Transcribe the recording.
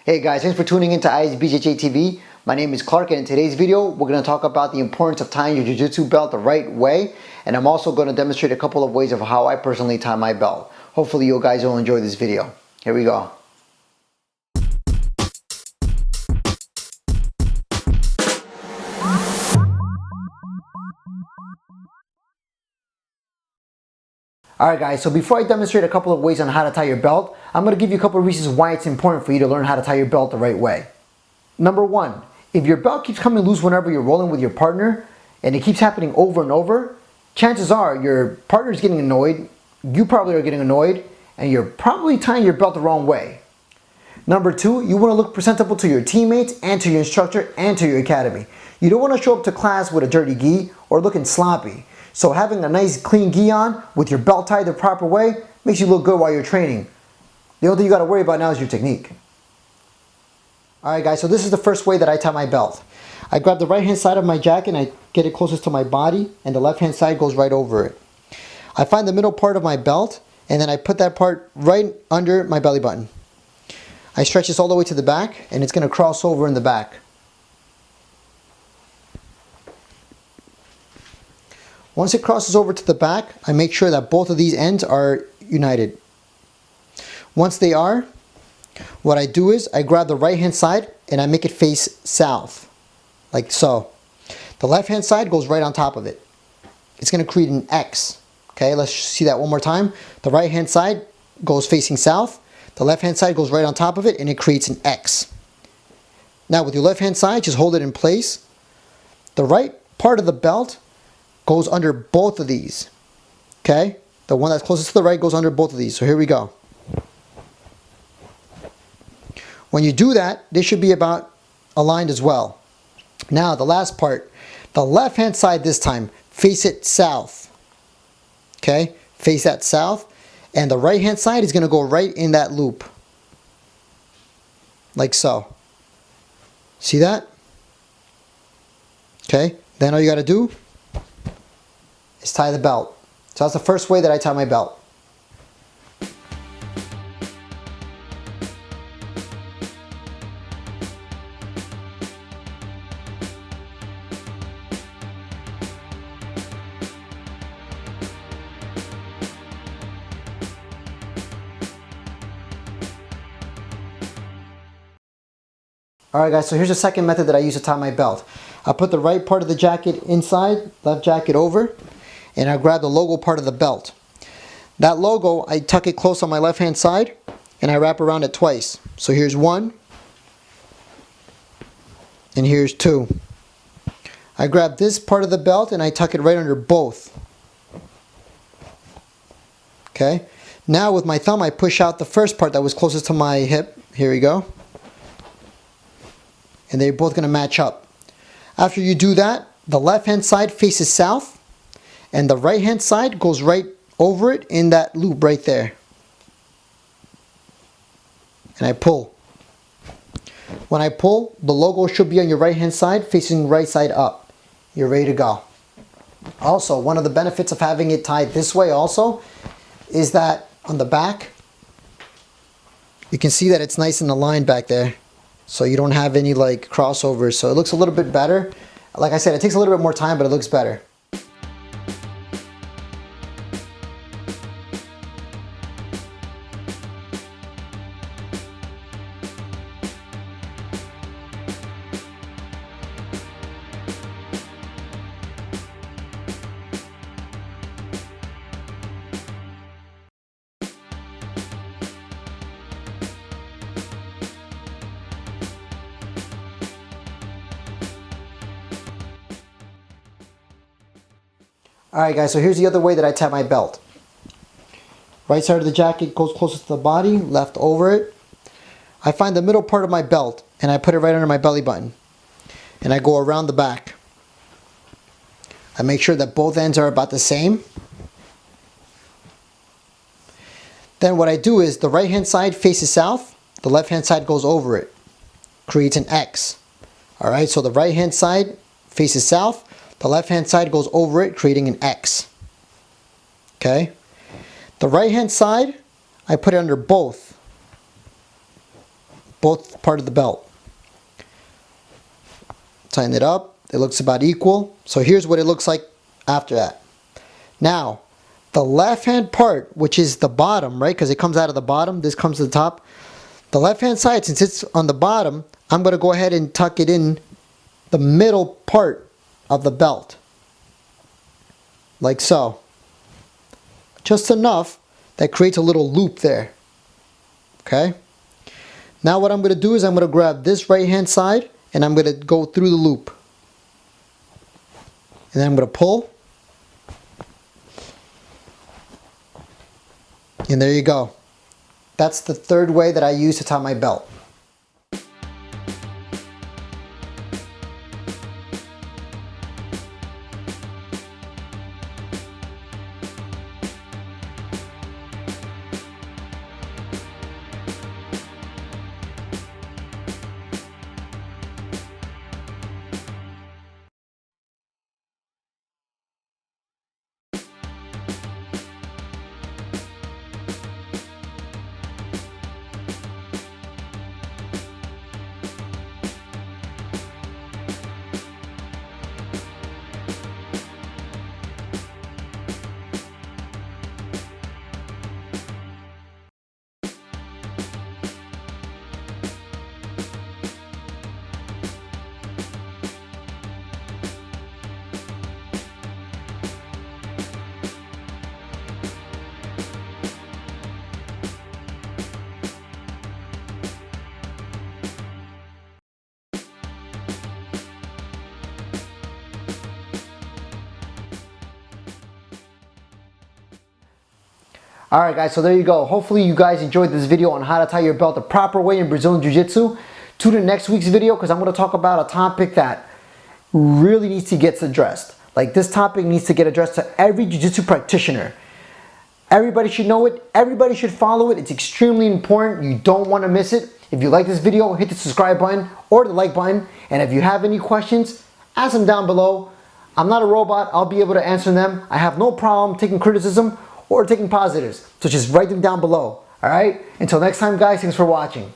Hey guys, thanks for tuning into isbjjTV. My name is Clark, and in today's video we're going to talk about the importance of tying your Jiu Jitsu belt the right way, and I'm also going to demonstrate a couple of ways of how I personally tie my belt. Hopefully you guys will enjoy this video. Here we go. Alright guys, so before I demonstrate a couple of ways on how to tie your belt, I'm going to give you a couple of reasons why it's important for you to learn how to tie your belt the right way. Number one, if your belt keeps coming loose whenever you're rolling with your partner, and it keeps happening over and over, chances are your partner's getting annoyed, you probably are getting annoyed, and you're probably tying your belt the wrong way. Number two, you want to look presentable to your teammates and to your instructor and to your academy. You don't want to show up to class with a dirty gi or looking sloppy. So having a nice clean gi on with your belt tied the proper way makes you look good while you're training. The only thing you got to worry about now is your technique. Alright guys, so this is the first way that I tie my belt. I grab the right hand side of my jacket and I get it closest to my body, and the left hand side goes right over it. I find the middle part of my belt and then I put that part right under my belly button. I stretch this all the way to the back and it's going to cross over in the back. Once it crosses over to the back, I make sure that both of these ends are united. Once they are, what I do is I grab the right hand side and I make it face south, like so. The left hand side goes right on top of it. It's going to create an X. Okay, let's see that one more time. The right hand side goes facing south. The left hand side goes right on top of it and it creates an X. Now with your left hand side, just hold it in place. The right part of the belt goes under both of these. Okay? The one that's closest to the right goes under both of these. So here we go. When you do that, they should be about aligned as well. Now the last part, the left hand side this time, face it south. Okay? Face that south. And the right hand side is going to go right in that loop. Like so. See that? Okay? Then all you got to do is tie the belt. So that's the first way that I tie my belt. Alright guys, so here's the second method that I use to tie my belt. I put the right part of the jacket inside, left jacket over, and I grab the logo part of the belt. That logo, I tuck it close on my left hand side and I wrap around it twice. So here's one and here's two. I grab this part of the belt and I tuck it right under both. Okay, now with my thumb I push out the first part that was closest to my hip. Here we go. And they're both going to match up. After you do that, the left hand side faces south and the right hand side goes right over it in that loop right there. And I pull. When I pull, the logo should be on your right hand side facing right side up. You're ready to go. Also, one of the benefits of having it tied this way also is that on the back, you can see that it's nice and aligned back there. So you don't have any like crossovers. So it looks a little bit better. Like I said, it takes a little bit more time, but it looks better. Alright guys, so here's the other way that I tie my belt. Right side of the jacket goes closest to the body, left over it. I find the middle part of my belt and I put it right under my belly button. And I go around the back. I make sure that both ends are about the same. Then what I do is the right hand side faces south, the left hand side goes over it. Creates an X. Alright, so the right hand side faces south. The left hand side goes over it, creating an X. Okay? The right hand side, I put it under both both part of the belt. Tighten it up. It looks about equal. So here's what it looks like after that. Now, the left hand part, which is the bottom, right? Because it comes out of the bottom. This comes to the top. The left hand side, since it's on the bottom, I'm going to go ahead and tuck it in the middle part of the belt. Like so. Just enough that creates a little loop there. Okay? Now what I'm going to do is I'm going to grab this right hand side and I'm going to go through the loop. And then I'm going to pull. And there you go. That's the third way that I use to tie my belt. Alright guys, so there you go. Hopefully you guys enjoyed this video on how to tie your belt the proper way in Brazilian Jiu-Jitsu. Tune in next week's video because I'm going to talk about a topic that really needs to get addressed. Like this topic needs to get addressed to every Jiu-Jitsu practitioner. Everybody should know it. Everybody should follow it. It's extremely important. You don't want to miss it. If you like this video, hit the subscribe button or the like button. And if you have any questions, ask them down below. I'm not a robot. I'll be able to answer them. I have no problem taking criticism or taking positives. So just write them down below. Alright? Until next time guys, thanks for watching.